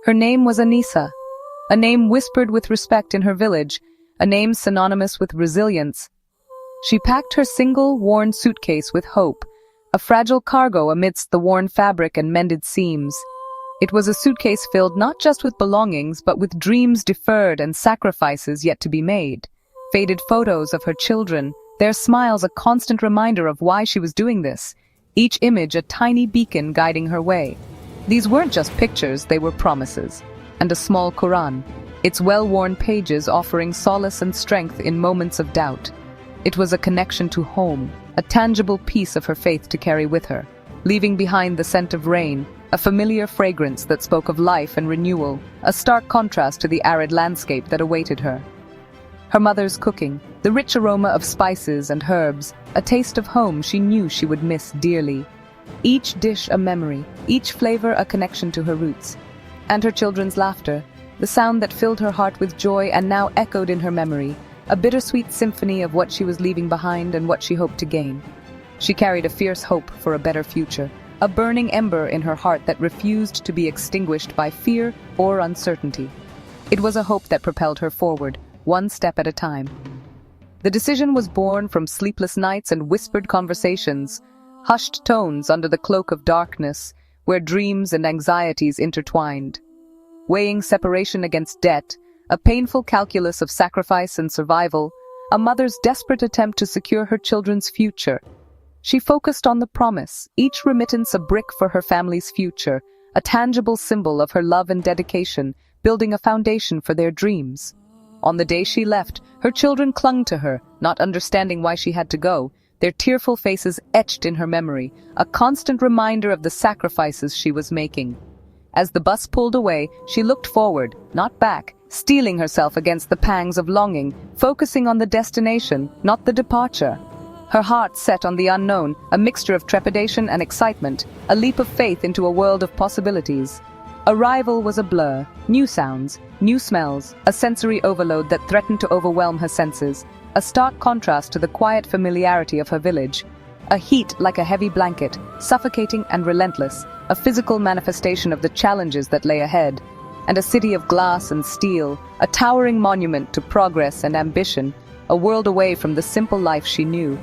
Her name was Anissa, a name whispered with respect in her village, a name synonymous with resilience. She packed her single, worn suitcase with hope, a fragile cargo amidst the worn fabric and mended seams. It was a suitcase filled not just with belongings, but with dreams deferred and sacrifices yet to be made. Faded photos of her children, their smiles a constant reminder of why she was doing this, each image a tiny beacon guiding her way. These weren't just pictures, they were promises. And a small Quran, its well-worn pages offering solace and strength in moments of doubt. It was a connection to home, a tangible piece of her faith to carry with her, leaving behind the scent of rain, a familiar fragrance that spoke of life and renewal, a stark contrast to the arid landscape that awaited her. Her mother's cooking, the rich aroma of spices and herbs, a taste of home she knew she would miss dearly. Each dish a memory, each flavor a connection to her roots. And her children's laughter, the sound that filled her heart with joy and now echoed in her memory, a bittersweet symphony of what she was leaving behind and what she hoped to gain. She carried a fierce hope for a better future, a burning ember in her heart that refused to be extinguished by fear or uncertainty. It was a hope that propelled her forward, one step at a time. The decision was born from sleepless nights and whispered conversations, hushed tones under the cloak of darkness, where dreams and anxieties intertwined. Weighing separation against debt, a painful calculus of sacrifice and survival, a mother's desperate attempt to secure her children's future. She focused on the promise, each remittance a brick for her family's future, a tangible symbol of her love and dedication, building a foundation for their dreams. On the day she left, her children clung to her, not understanding why she had to go, their tearful faces etched in her memory, a constant reminder of the sacrifices she was making. As the bus pulled away, she looked forward, not back, steeling herself against the pangs of longing, focusing on the destination, not the departure. Her heart set on the unknown, a mixture of trepidation and excitement, a leap of faith into a world of possibilities. Arrival was a blur, new sounds, new smells, a sensory overload that threatened to overwhelm her senses, a stark contrast to the quiet familiarity of her village. A heat like a heavy blanket, suffocating and relentless, a physical manifestation of the challenges that lay ahead. And a city of glass and steel, a towering monument to progress and ambition, a world away from the simple life she knew.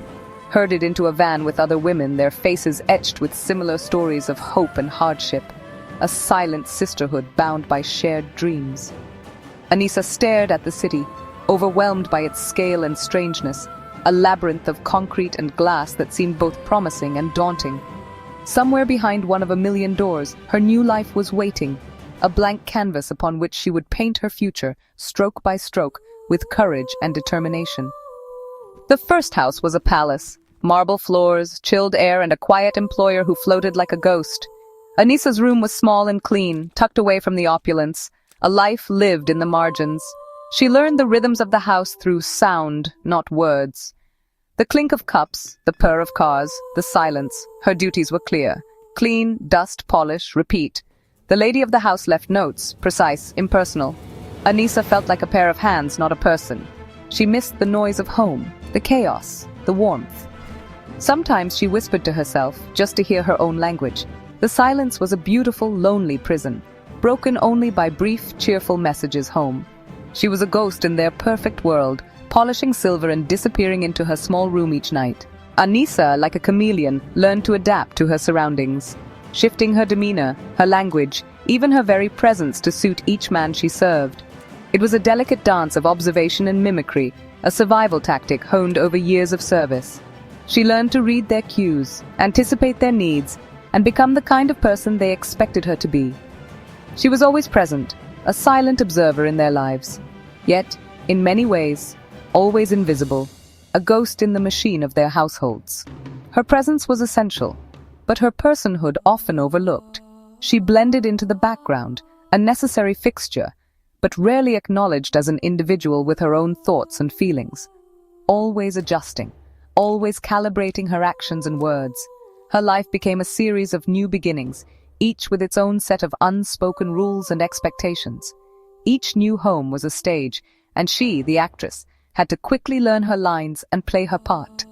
Herded into a van with other women, their faces etched with similar stories of hope and hardship. A silent sisterhood bound by shared dreams. Anissa stared at the city, overwhelmed by its scale and strangeness, a labyrinth of concrete and glass that seemed both promising and daunting. Somewhere behind one of a million doors, her new life was waiting, a blank canvas upon which she would paint her future, stroke by stroke, with courage and determination. The first house was a palace, marble floors, chilled air, and a quiet employer who floated like a ghost. Anissa's room was small and clean, tucked away from the opulence, a life lived in the margins. She learned the rhythms of the house through sound, not words. The clink of cups, the purr of cars, the silence, her duties were clear. Clean, dust, polish, repeat. The lady of the house left notes, precise, impersonal. Anissa felt like a pair of hands, not a person. She missed the noise of home, the chaos, the warmth. Sometimes she whispered to herself, just to hear her own language. The silence was a beautiful, lonely prison, broken only by brief, cheerful messages home. She was a ghost in their perfect world, polishing silver and disappearing into her small room each night. Anissa, like a chameleon, learned to adapt to her surroundings, shifting her demeanor, her language, even her very presence to suit each man she served. It was a delicate dance of observation and mimicry, a survival tactic honed over years of service. She learned to read their cues, anticipate their needs, and become the kind of person they expected her to be. She was always present, a silent observer in their lives, yet, in many ways, always invisible, a ghost in the machine of their households. Her presence was essential, but her personhood often overlooked. She blended into the background, a necessary fixture, but rarely acknowledged as an individual with her own thoughts and feelings. Always adjusting, always calibrating her actions and words. Her life became a series of new beginnings, each with its own set of unspoken rules and expectations. Each new home was a stage, and she, the actress, had to quickly learn her lines and play her part.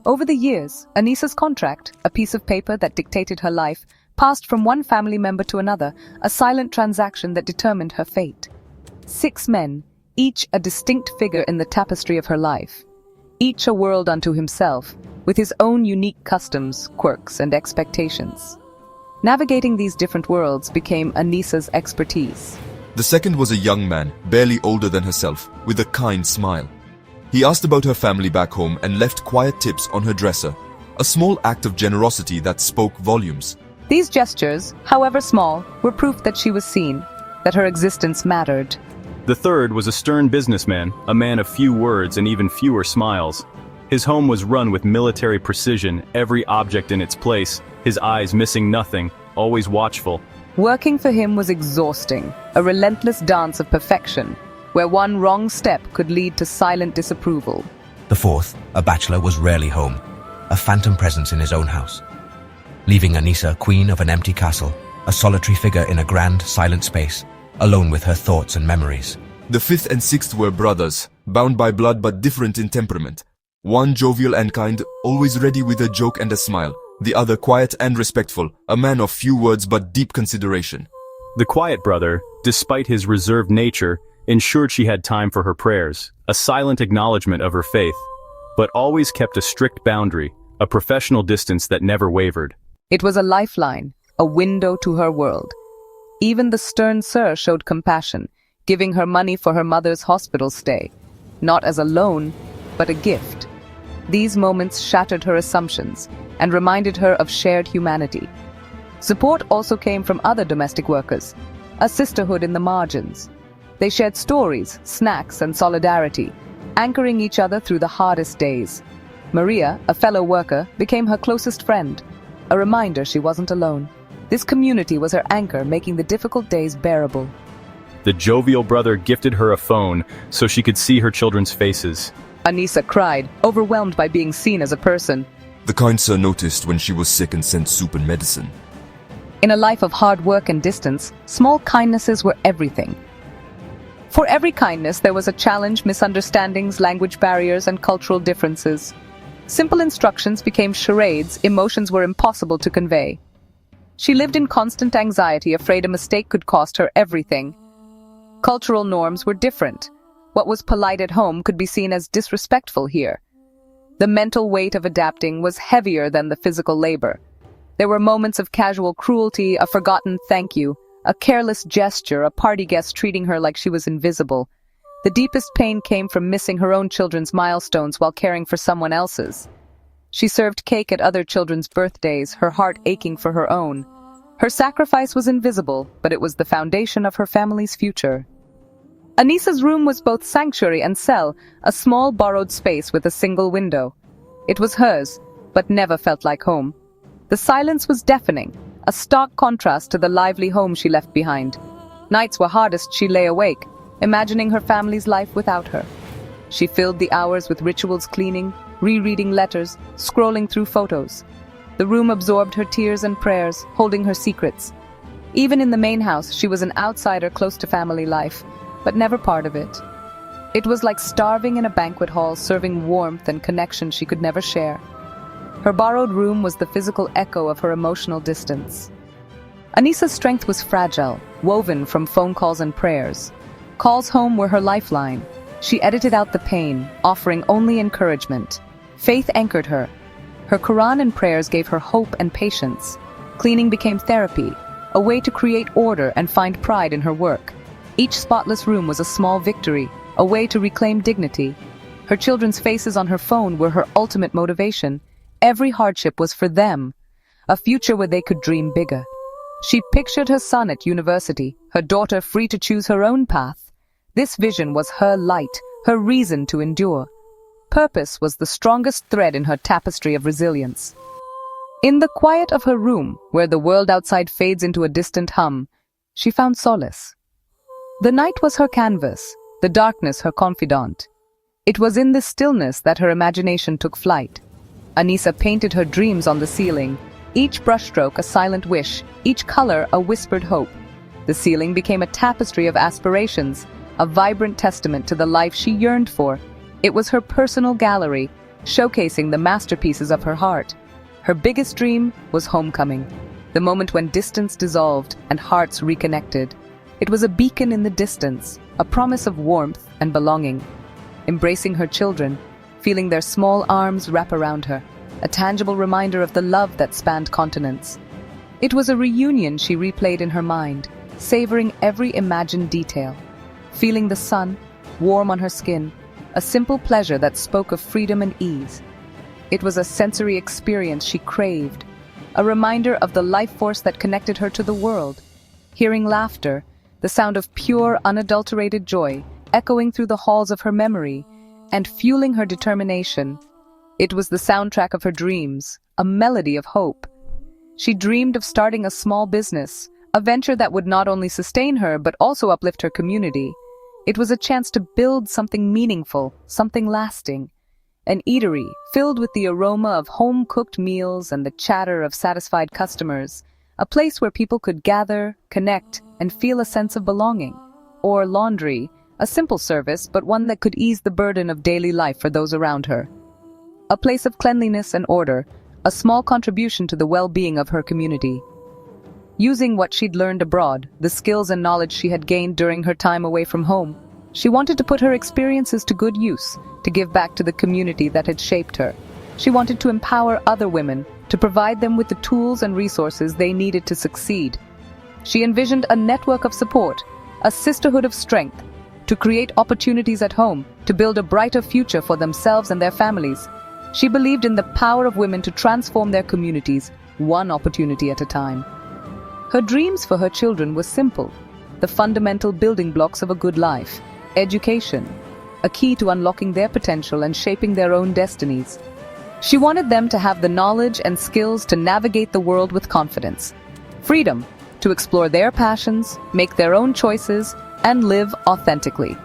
Over the years, Anissa's contract, a piece of paper that dictated her life, passed from one family member to another, a silent transaction that determined her fate. 6 men, each a distinct figure in the tapestry of her life, each a world unto himself, with his own unique customs, quirks, and expectations. Navigating these different worlds became Anissa's expertise. The second was a young man, barely older than herself, with a kind smile. He asked about her family back home and left quiet tips on her dresser, a small act of generosity that spoke volumes. These gestures, however small, were proof that she was seen, that her existence mattered. The third was a stern businessman, a man of few words and even fewer smiles. His home was run with military precision, every object in its place, his eyes missing nothing, always watchful. Working for him was exhausting, a relentless dance of perfection, where one wrong step could lead to silent disapproval. The fourth, a bachelor, was rarely home, a phantom presence in his own house, leaving Anissa queen of an empty castle, a solitary figure in a grand, silent space, alone with her thoughts and memories. The fifth and sixth were brothers, bound by blood but different in temperament. One jovial and kind, always ready with a joke and a smile. The other quiet and respectful, a man of few words but deep consideration. The quiet brother, despite his reserved nature, ensured she had time for her prayers, a silent acknowledgement of her faith, but always kept a strict boundary, a professional distance that never wavered. It was a lifeline, a window to her world. Even the stern sir showed compassion, giving her money for her mother's hospital stay, not as a loan, but a gift. These moments shattered her assumptions and reminded her of shared humanity. Support also came from other domestic workers, a sisterhood in the margins. They shared stories, snacks, and solidarity, anchoring each other through the hardest days. Maria, a fellow worker, became her closest friend, a reminder she wasn't alone. This community was her anchor, making the difficult days bearable. The jovial brother gifted her a phone so she could see her children's faces. Anissa cried, overwhelmed by being seen as a person. The kind sir noticed when she was sick and sent soup and medicine. In a life of hard work and distance, small kindnesses were everything. For every kindness, there was a challenge, misunderstandings, language barriers, and cultural differences. Simple instructions became charades, emotions were impossible to convey. She lived in constant anxiety, afraid a mistake could cost her everything. Cultural norms were different. What was polite at home could be seen as disrespectful here. The mental weight of adapting was heavier than the physical labor. There were moments of casual cruelty, a forgotten thank you, a careless gesture, a party guest treating her like she was invisible. The deepest pain came from missing her own children's milestones while caring for someone else's. She served cake at other children's birthdays, her heart aching for her own. Her sacrifice was invisible, but it was the foundation of her family's future. Anissa's room was both sanctuary and cell, a small borrowed space with a single window. It was hers, but never felt like home. The silence was deafening, a stark contrast to the lively home she left behind. Nights were hardest, she lay awake, imagining her family's life without her. She filled the hours with rituals, cleaning, rereading letters, scrolling through photos. The room absorbed her tears and prayers, holding her secrets. Even in the main house, she was an outsider close to family life, but never part of it. It was like starving in a banquet hall, serving warmth and connection she could never share. Her borrowed room was the physical echo of her emotional distance. Anissa's strength was fragile, woven from phone calls and prayers. Calls home were her lifeline. She edited out the pain, offering only encouragement. Faith anchored her. Her Quran and prayers gave her hope and patience. Cleaning became therapy, a way to create order and find pride in her work. Each spotless room was a small victory, a way to reclaim dignity. Her children's faces on her phone were her ultimate motivation. Every hardship was for them, a future where they could dream bigger. She pictured her son at university, her daughter free to choose her own path. This vision was her light, her reason to endure. Purpose was the strongest thread in her tapestry of resilience. In the quiet of her room, where the world outside fades into a distant hum, she found solace. The night was her canvas, the darkness her confidant. It was in this stillness that her imagination took flight. Anissa painted her dreams on the ceiling, each brushstroke a silent wish, each color a whispered hope. The ceiling became a tapestry of aspirations, a vibrant testament to the life she yearned for. It was her personal gallery, showcasing the masterpieces of her heart. Her biggest dream was homecoming. the moment when distance dissolved and hearts reconnected. It was a beacon in the distance, a promise of warmth and belonging. Embracing her children, feeling their small arms wrap around her, a tangible reminder of the love that spanned continents. It was a reunion she replayed in her mind, savoring every imagined detail. Feeling the sun, warm on her skin, a simple pleasure that spoke of freedom and ease. It was a sensory experience she craved, a reminder of the life force that connected her to the world. Hearing laughter, the sound of pure, unadulterated joy, echoing through the halls of her memory, and fueling her determination. It was the soundtrack of her dreams, a melody of hope. She dreamed of starting a small business, a venture that would not only sustain her but also uplift her community. It was a chance to build something meaningful, something lasting. An eatery filled with the aroma of home-cooked meals and the chatter of satisfied customers, a place where people could gather, connect, and feel a sense of belonging. Or laundry, a simple service but one that could ease the burden of daily life for those around her. A place of cleanliness and order, a small contribution to the well-being of her community. Using what she'd learned abroad, the skills and knowledge she had gained during her time away from home, she wanted to put her experiences to good use, to give back to the community that had shaped her. She wanted to empower other women, to provide them with the tools and resources they needed to succeed. She envisioned a network of support, a sisterhood of strength, to create opportunities at home, to build a brighter future for themselves and their families. She believed in the power of women to transform their communities, one opportunity at a time. Her dreams for her children were simple, the fundamental building blocks of a good life. Education, a key to unlocking their potential and shaping their own destinies. She wanted them to have the knowledge and skills to navigate the world with confidence. Freedom, to explore their passions, make their own choices, and live authentically.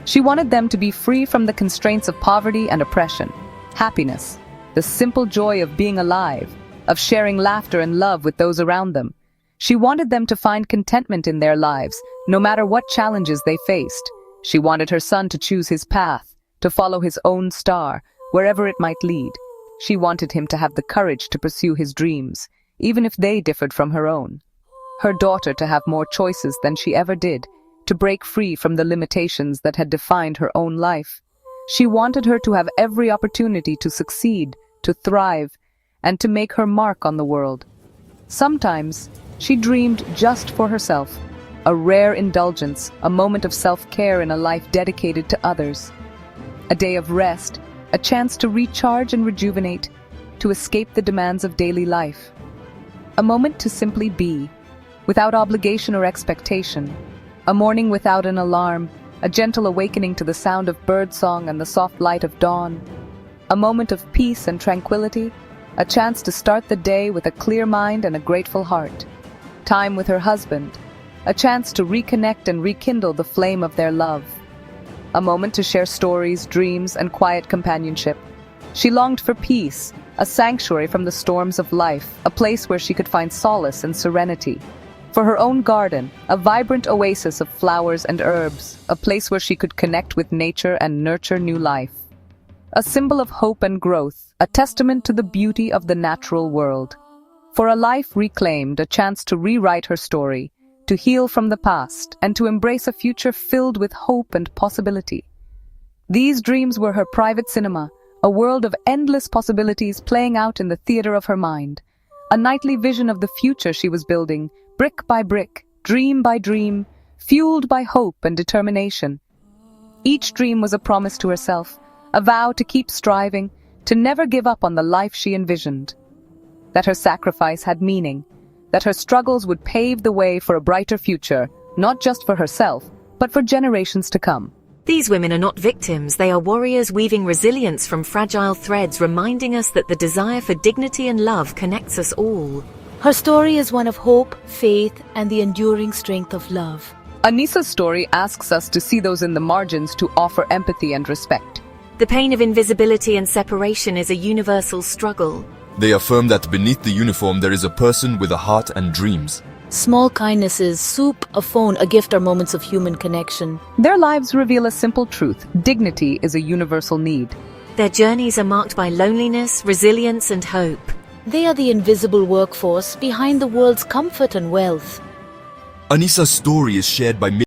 She wanted them to be free from the constraints of poverty and oppression. Happiness, the simple joy of being alive, of sharing laughter and love with those around them. She wanted them to find contentment in their lives, no matter what challenges they faced. She wanted her son to choose his path, to follow his own star, wherever it might lead. She wanted him to have the courage to pursue his dreams, even if they differed from her own. Her daughter to have more choices than she ever did, to break free from the limitations that had defined her own life. She wanted her to have every opportunity to succeed, to thrive, and to make her mark on the world. Sometimes, she dreamed just for herself, a rare indulgence, a moment of self-care in a life dedicated to others. A day of rest, a chance to recharge and rejuvenate, to escape the demands of daily life. A moment to simply be, without obligation or expectation. A morning without an alarm, a gentle awakening to the sound of birdsong and the soft light of dawn. A moment of peace and tranquility, a chance to start the day with a clear mind and a grateful heart. Time with her husband, a chance to reconnect and rekindle the flame of their love. A moment to share stories, dreams, and quiet companionship. She longed for peace, a sanctuary from the storms of life, a place where she could find solace and serenity. For her own garden, a vibrant oasis of flowers and herbs, a place where she could connect with nature and nurture new life. A symbol of hope and growth, a testament to the beauty of the natural world. For a life reclaimed, a chance to rewrite her story, to heal from the past, and to embrace a future filled with hope and possibility. These dreams were her private cinema, a world of endless possibilities playing out in the theater of her mind. A nightly vision of the future she was building, brick by brick, dream by dream, fueled by hope and determination. Each dream was a promise to herself, a vow to keep striving, to never give up on the life she envisioned. That her sacrifice had meaning, that her struggles would pave the way for a brighter future, not just for herself, but for generations to come. These women are not victims, they are warriors weaving resilience from fragile threads, reminding us that the desire for dignity and love connects us all. Her story is one of hope, faith, and the enduring strength of love. Anissa's story asks us to see those in the margins, to offer empathy and respect. The pain of invisibility and separation is a universal struggle. They affirm that beneath the uniform there is a person with a heart and dreams. Small kindnesses, soup, a phone, a gift are moments of human connection. Their lives reveal a simple truth: dignity is a universal need. Their journeys are marked by loneliness, resilience, and hope. They are the invisible workforce behind the world's comfort and wealth. Anissa's story is shared by